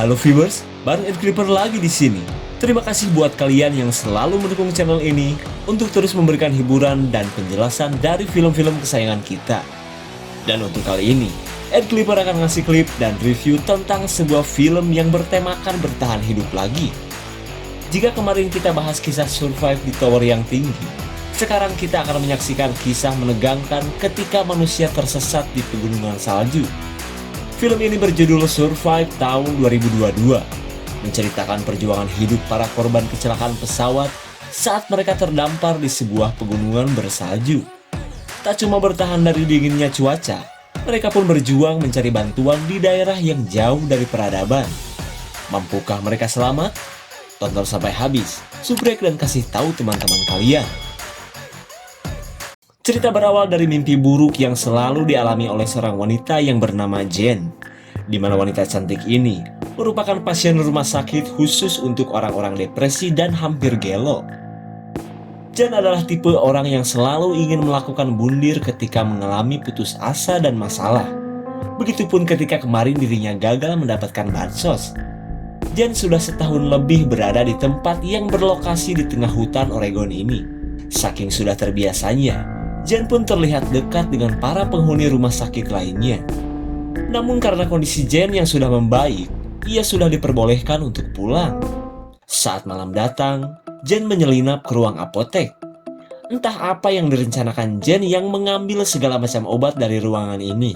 Halo viewers, bareng Ed Creeper lagi di sini. Terima kasih buat kalian yang selalu mendukung channel ini untuk terus memberikan hiburan dan penjelasan dari film-film kesayangan kita. Dan untuk kali ini, Ed Creeper akan ngasih klip dan review tentang sebuah film yang bertemakan bertahan hidup lagi. Jika kemarin kita bahas kisah survive di tower yang tinggi, sekarang kita akan menyaksikan kisah menegangkan ketika manusia tersesat di pegunungan salju. Film ini berjudul Survive tahun 2022, menceritakan perjuangan hidup para korban kecelakaan pesawat saat mereka terdampar di sebuah pegunungan bersalju. Tak cuma bertahan dari dinginnya cuaca, mereka pun berjuang mencari bantuan di daerah yang jauh dari peradaban. Mampukah mereka selamat? Tonton sampai habis, subrek dan kasih tahu teman-teman kalian. Cerita berawal dari mimpi buruk yang selalu dialami oleh seorang wanita yang bernama Jen, di mana wanita cantik ini merupakan pasien rumah sakit khusus untuk orang-orang depresi dan hampir gelo. Jen adalah tipe orang yang selalu ingin melakukan bundir ketika mengalami putus asa dan masalah. Begitupun ketika kemarin dirinya gagal mendapatkan bansos. Jen sudah setahun lebih berada di tempat yang berlokasi di tengah hutan Oregon ini. Saking sudah terbiasanya, Jen pun terlihat dekat dengan para penghuni rumah sakit lainnya. Namun karena kondisi Jen yang sudah membaik, ia sudah diperbolehkan untuk pulang. Saat malam datang, Jen menyelinap ke ruang apotek. Entah apa yang direncanakan Jen yang mengambil segala macam obat dari ruangan ini.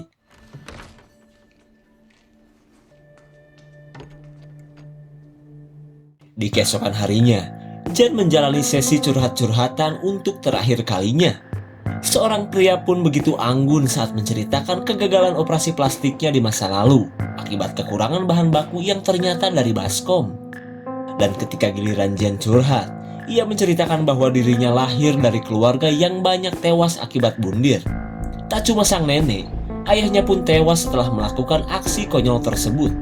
Di keesokan harinya, Jen menjalani sesi curhat-curhatan untuk terakhir kalinya. Seorang pria pun begitu anggun saat menceritakan kegagalan operasi plastiknya di masa lalu akibat kekurangan bahan baku yang ternyata dari baskom. Dan ketika giliran Jen curhat, ia menceritakan bahwa dirinya lahir dari keluarga yang banyak tewas akibat bundir. Tak cuma sang nenek, ayahnya pun tewas setelah melakukan aksi konyol tersebut.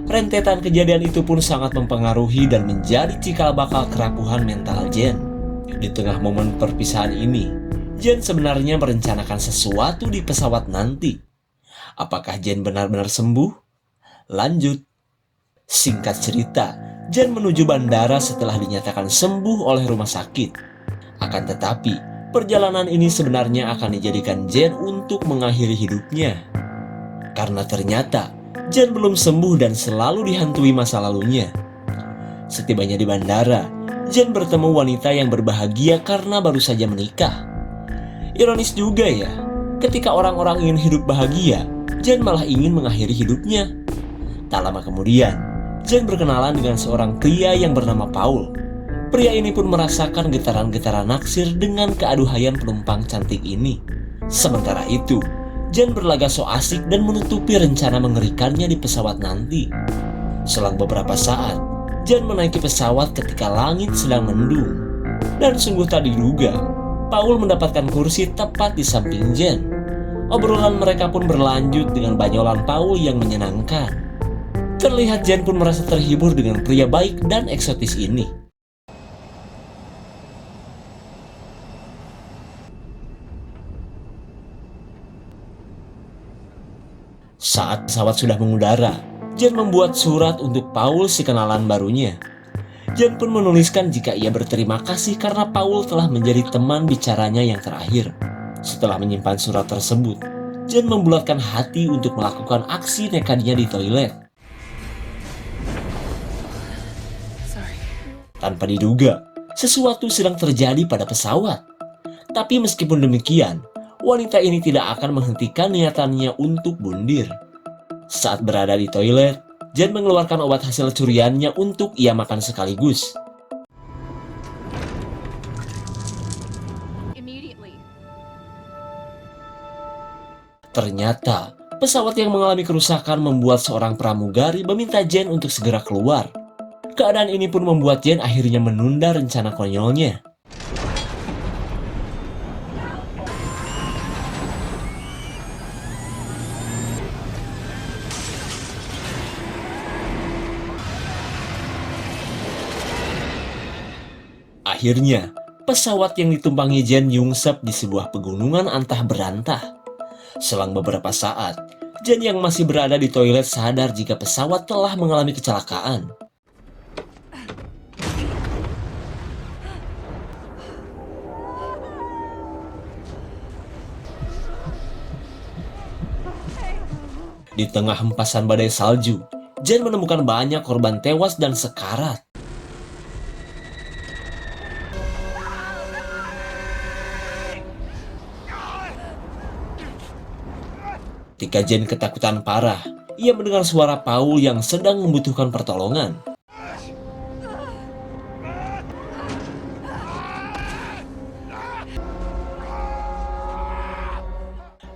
Rentetan kejadian itu pun sangat mempengaruhi dan menjadi cikal bakal kerapuhan mental Jen. Di tengah momen perpisahan ini, Jen sebenarnya merencanakan sesuatu di pesawat nanti. Apakah Jen benar-benar sembuh? Lanjut. Singkat cerita, Jen menuju bandara setelah dinyatakan sembuh oleh rumah sakit. Akan tetapi, perjalanan ini sebenarnya akan dijadikan Jen untuk mengakhiri hidupnya. Karena ternyata, Jen belum sembuh dan selalu dihantui masa lalunya. Setibanya di bandara, Jen bertemu wanita yang berbahagia karena baru saja menikah. Ironis juga ya, ketika orang-orang ingin hidup bahagia, Jen malah ingin mengakhiri hidupnya. Tak lama kemudian, Jen berkenalan dengan seorang pria yang bernama Paul. Pria ini pun merasakan getaran-getaran naksir dengan keaduhaian penumpang cantik ini. Sementara itu, Jen berlagak so asik dan menutupi rencana mengerikannya di pesawat nanti. Selang beberapa saat, Jen menaiki pesawat ketika langit sedang mendung. Dan sungguh tak diduga, Paul mendapatkan kursi tepat di samping Jen. Obrolan mereka pun berlanjut dengan banyolan Paul yang menyenangkan. Terlihat Jen pun merasa terhibur dengan pria baik dan eksotis ini. Saat pesawat sudah mengudara, Jen membuat surat untuk Paul si kenalan barunya. Jen pun menuliskan jika ia berterima kasih karena Paul telah menjadi teman bicaranya yang terakhir. Setelah menyimpan surat tersebut, Jen membulatkan hati untuk melakukan aksi nekatnya di toilet. Tanpa diduga, sesuatu sedang terjadi pada pesawat. Tapi meskipun demikian, wanita ini tidak akan menghentikan niatannya untuk bundir. Saat berada di toilet, Jen mengeluarkan obat hasil curiannya untuk ia makan sekaligus. Ternyata, pesawat yang mengalami kerusakan membuat seorang pramugari meminta Jen untuk segera keluar. Keadaan ini pun membuat Jen akhirnya menunda rencana konyolnya. Akhirnya, pesawat yang ditumpangi Jen nyungsep di sebuah pegunungan antah berantah. Selang beberapa saat, Jen yang masih berada di toilet sadar jika pesawat telah mengalami kecelakaan. Di tengah hempasan badai salju, Jen menemukan banyak korban tewas dan sekarat. Ketika Jen ketakutan parah, ia mendengar suara Paul yang sedang membutuhkan pertolongan.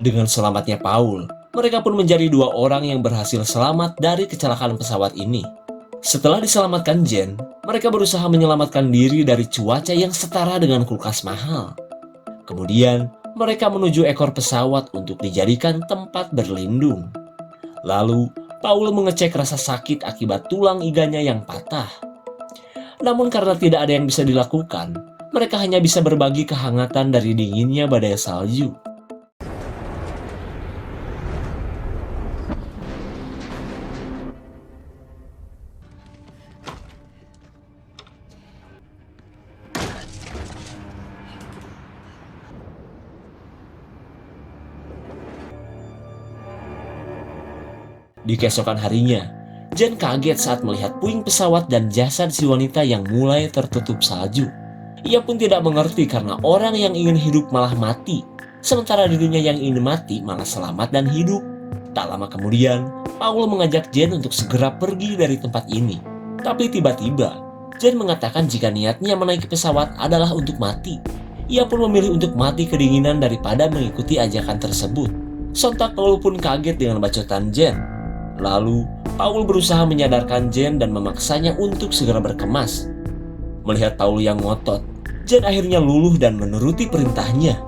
Dengan selamatnya Paul, mereka pun menjadi dua orang yang berhasil selamat dari kecelakaan pesawat ini. Setelah diselamatkan Jen, mereka berusaha menyelamatkan diri dari cuaca yang setara dengan kulkas mahal. Kemudian, mereka menuju ekor pesawat untuk dijadikan tempat berlindung. Lalu, Paul mengecek rasa sakit akibat tulang iganya yang patah. Namun karena tidak ada yang bisa dilakukan, mereka hanya bisa berbagi kehangatan dari dinginnya badai salju. Di keesokan harinya, Jen kaget saat melihat puing pesawat dan jasad si wanita yang mulai tertutup salju. Ia pun tidak mengerti karena orang yang ingin hidup malah mati, sementara dirinya yang ingin mati malah selamat dan hidup. Tak lama kemudian, Paul mengajak Jen untuk segera pergi dari tempat ini. Tapi tiba-tiba, Jen mengatakan jika niatnya menaiki pesawat adalah untuk mati. Ia pun memilih untuk mati kedinginan daripada mengikuti ajakan tersebut. Sontak Paul pun kaget dengan bacotan Jen. Lalu, Paul berusaha menyadarkan Jen dan memaksanya untuk segera berkemas. Melihat Paul yang ngotot, Jen akhirnya luluh dan menuruti perintahnya.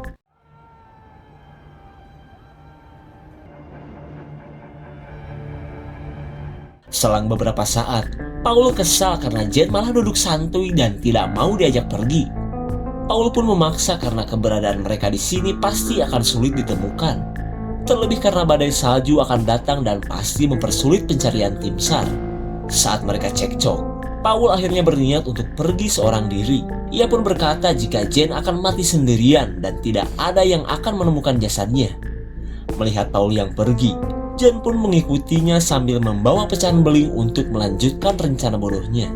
Selang beberapa saat, Paul kesal karena Jen malah duduk santuy dan tidak mau diajak pergi. Paul pun memaksa karena keberadaan mereka di sini pasti akan sulit ditemukan. Terlebih karena badai salju akan datang dan pasti mempersulit pencarian tim SAR. Saat mereka cekcok, Paul akhirnya berniat untuk pergi seorang diri. Ia pun berkata jika Jen akan mati sendirian dan tidak ada yang akan menemukan jasadnya. Melihat Paul yang pergi, Jen pun mengikutinya sambil membawa pecahan beling untuk melanjutkan rencana bodohnya.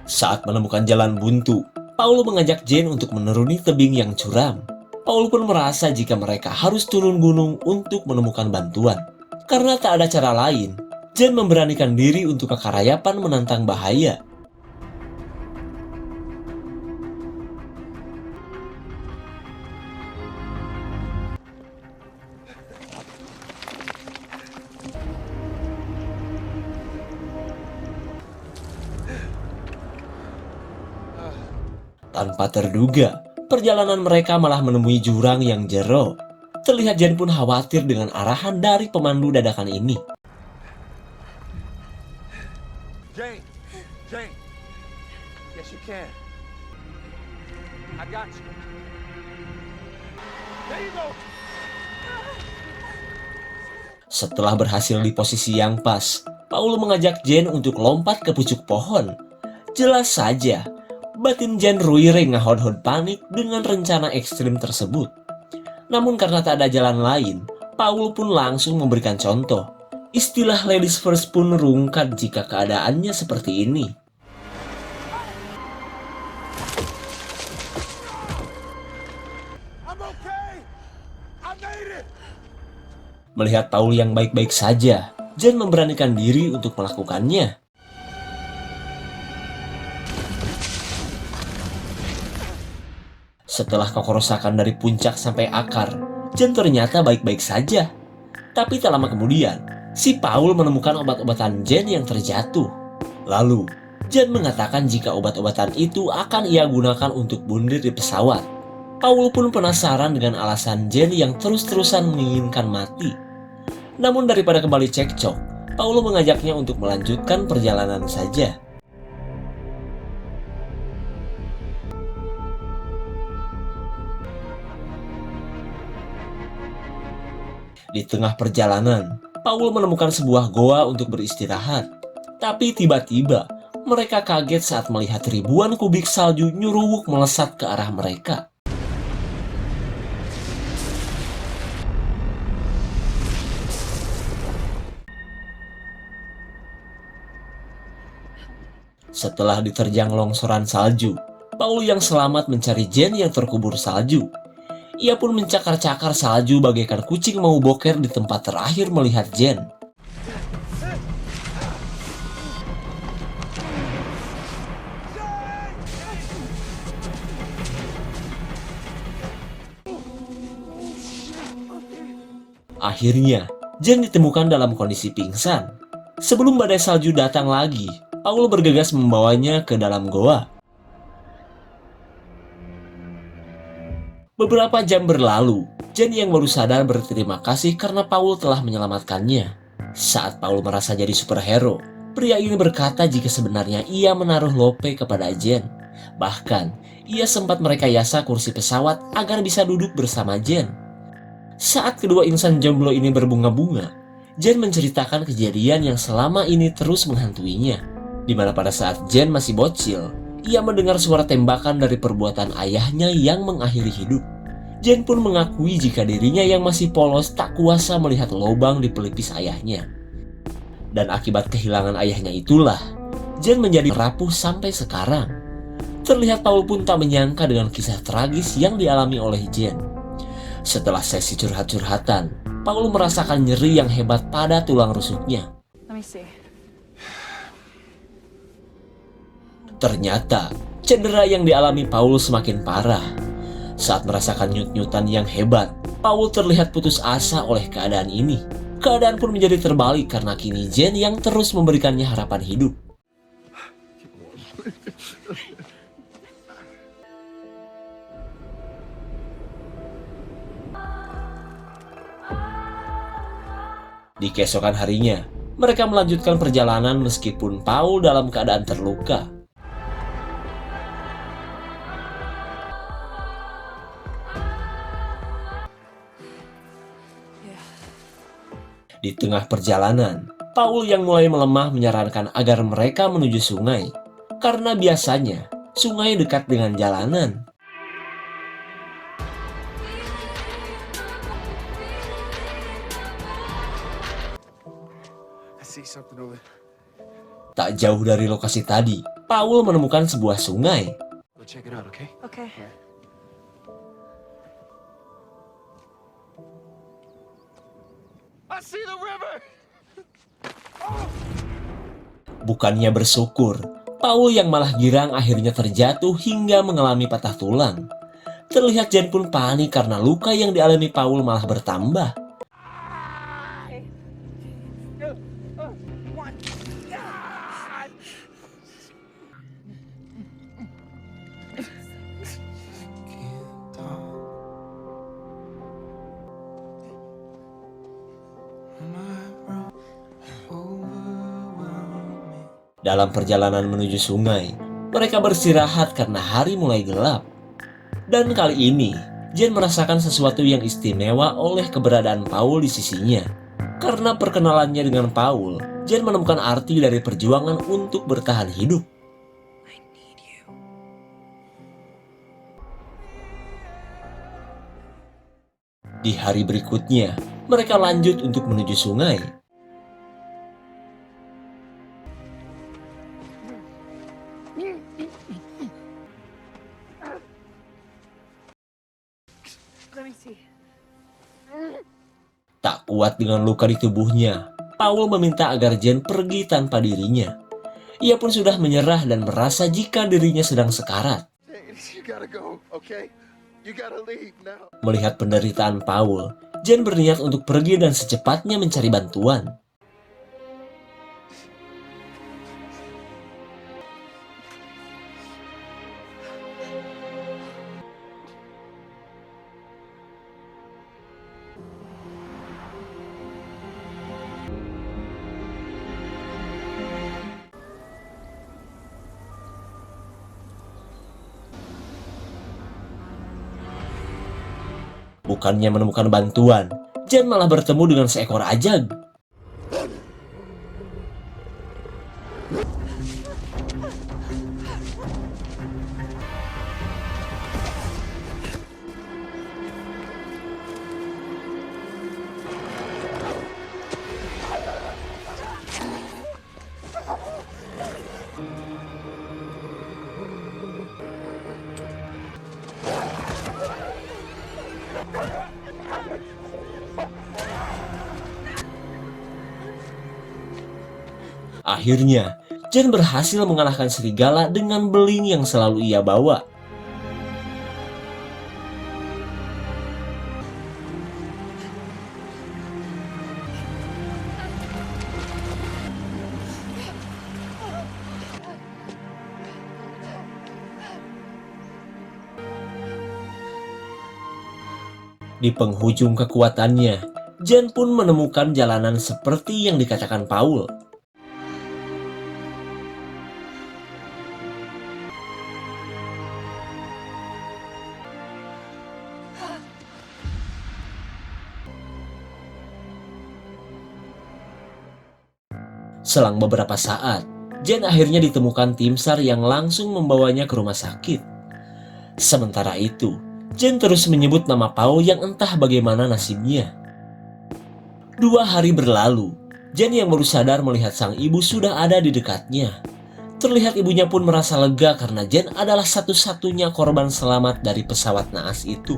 Saat menemukan jalan buntu, Paul mengajak Jen untuk menuruni tebing yang curam. Paul pun merasa jika mereka harus turun gunung untuk menemukan bantuan. Karena tak ada cara lain, Jen memberanikan diri untuk ke Karayapan menantang bahaya. Tanpa terduga, perjalanan mereka malah menemui jurang yang jero. Terlihat Jen pun khawatir dengan arahan dari pemandu dadakan ini. Jane, yes you can. I got you. There you go. Setelah berhasil di posisi yang pas, Paul mengajak Jen untuk lompat ke pucuk pohon. Jelas saja, batin Jen ruiring ngahod-hod panik dengan rencana ekstrim tersebut. Namun karena tak ada jalan lain, Paul pun langsung memberikan contoh. Istilah ladies first pun rungkat jika keadaannya seperti ini. I'm okay. I made it. Melihat Paul yang baik-baik saja, Jen memberanikan diri untuk melakukannya. Setelah kekerosakan dari puncak sampai akar, Jen ternyata baik-baik saja. Tapi tak lama kemudian, si Paul menemukan obat-obatan Jen yang terjatuh. Lalu, Jen mengatakan jika obat-obatan itu akan ia gunakan untuk bundir di pesawat. Paul pun penasaran dengan alasan Jen yang terus-terusan menginginkan mati. Namun daripada kembali cekcok, Paul mengajaknya untuk melanjutkan perjalanan saja. Di tengah perjalanan, Paul menemukan sebuah goa untuk beristirahat. Tapi tiba-tiba, mereka kaget saat melihat ribuan kubik salju nyuruwuk melesat ke arah mereka. Setelah diterjang longsoran salju, Paul yang selamat mencari Jen yang terkubur salju. Ia pun mencakar-cakar salju bagaikan kucing mau boker di tempat terakhir melihat Jen. Akhirnya, Jen ditemukan dalam kondisi pingsan. Sebelum badai salju datang lagi, Paul bergegas membawanya ke dalam goa. Beberapa jam berlalu, Jen yang baru sadar berterima kasih karena Paul telah menyelamatkannya. Saat Paul merasa jadi superhero, pria ini berkata jika sebenarnya ia menaruh Lope kepada Jen. Bahkan, ia sempat merekayasa kursi pesawat agar bisa duduk bersama Jen. Saat kedua insan jomblo ini berbunga-bunga, Jen menceritakan kejadian yang selama ini terus menghantuinya. Di mana pada saat Jen masih bocil, ia mendengar suara tembakan dari perbuatan ayahnya yang mengakhiri hidup. Jen pun mengakui jika dirinya yang masih polos tak kuasa melihat lubang di pelipis ayahnya. Dan akibat kehilangan ayahnya itulah, Jen menjadi rapuh sampai sekarang. Terlihat Paul pun tak menyangka dengan kisah tragis yang dialami oleh Jen. Setelah sesi curhat-curhatan, Paul merasakan nyeri yang hebat pada tulang rusuknya. Let me see. Ternyata, cedera yang dialami Paul semakin parah. Saat merasakan nyut-nyutan yang hebat, Paul terlihat putus asa oleh keadaan ini. Keadaan pun menjadi terbalik karena kini Jen yang terus memberikannya harapan hidup. Di keesokan harinya, mereka melanjutkan perjalanan meskipun Paul dalam keadaan terluka. Di tengah perjalanan, Paul yang mulai melemah menyarankan agar mereka menuju sungai. Karena biasanya, sungai dekat dengan jalanan. I see something over. Tak jauh dari lokasi tadi, Paul menemukan sebuah sungai. Go check it out, okay? Okay. I see the river. Bukannya bersyukur, Paul yang malah girang akhirnya terjatuh hingga mengalami patah tulang. Terlihat Jen pun panik karena luka yang dialami Paul malah bertambah. Dalam perjalanan menuju sungai, mereka beristirahat karena hari mulai gelap. Dan kali ini, Jen merasakan sesuatu yang istimewa oleh keberadaan Paul di sisinya. Karena perkenalannya dengan Paul, Jen menemukan arti dari perjuangan untuk bertahan hidup. Di hari berikutnya, mereka lanjut untuk menuju sungai. Let me see. Tak kuat dengan luka di tubuhnya, Paul meminta agar Jen pergi tanpa dirinya. Ia pun sudah menyerah dan merasa jika dirinya sedang sekarat. You gotta go, okay? You gotta leave now. Melihat penderitaan Paul, Jen berniat untuk pergi dan secepatnya mencari bantuan. Bukannya menemukan bantuan, Jen malah bertemu dengan seekor ajag. Akhirnya, Jen berhasil mengalahkan serigala dengan beling yang selalu ia bawa. Di penghujung kekuatannya, Jen pun menemukan jalanan seperti yang dikatakan Paul. Selang beberapa saat, Jen akhirnya ditemukan tim SAR yang langsung membawanya ke rumah sakit. Sementara itu, Jen terus menyebut nama Paul yang entah bagaimana nasibnya. 2 hari berlalu, Jen yang baru sadar melihat sang ibu sudah ada di dekatnya. Terlihat ibunya pun merasa lega karena Jen adalah satu-satunya korban selamat dari pesawat naas itu.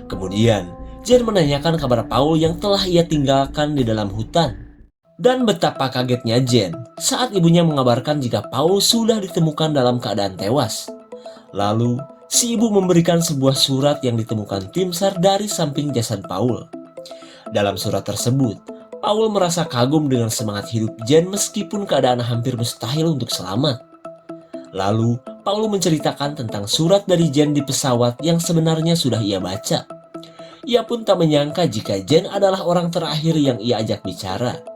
Kemudian, Jen menanyakan kabar Paul yang telah ia tinggalkan di dalam hutan. Dan betapa kagetnya Jen saat ibunya mengabarkan jika Paul sudah ditemukan dalam keadaan tewas. Lalu, si ibu memberikan sebuah surat yang ditemukan tim SAR dari samping jasad Paul. Dalam surat tersebut, Paul merasa kagum dengan semangat hidup Jen meskipun keadaan hampir mustahil untuk selamat. Lalu, Paul menceritakan tentang surat dari Jen di pesawat yang sebenarnya sudah ia baca. Ia pun tak menyangka jika Jen adalah orang terakhir yang ia ajak bicara.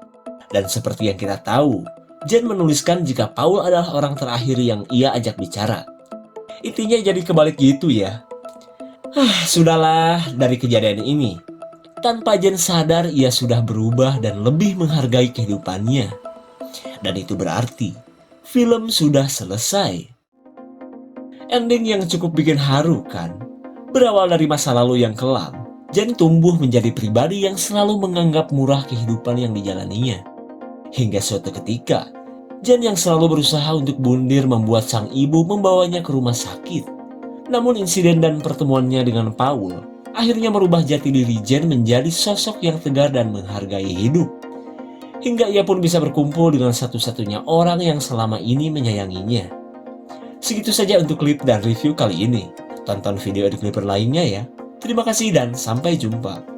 Dan seperti yang kita tahu, Jen menuliskan jika Paul adalah orang terakhir yang ia ajak bicara. Intinya jadi kebalik gitu ya. Sudahlah dari kejadian ini. Tanpa Jen sadar ia sudah berubah dan lebih menghargai kehidupannya. Dan itu berarti film sudah selesai. Ending yang cukup bikin haru kan? Berawal dari masa lalu yang kelam, Jen tumbuh menjadi pribadi yang selalu menganggap murah kehidupan yang dijalaninya. Hingga suatu ketika, Jen yang selalu berusaha untuk bundir membuat sang ibu membawanya ke rumah sakit. Namun insiden dan pertemuannya dengan Paul akhirnya merubah jati diri Jen menjadi sosok yang tegar dan menghargai hidup. Hingga ia pun bisa berkumpul dengan satu-satunya orang yang selama ini menyayanginya. Segitu saja untuk klip dan review kali ini. Tonton video di klip lainnya ya. Terima kasih dan sampai jumpa.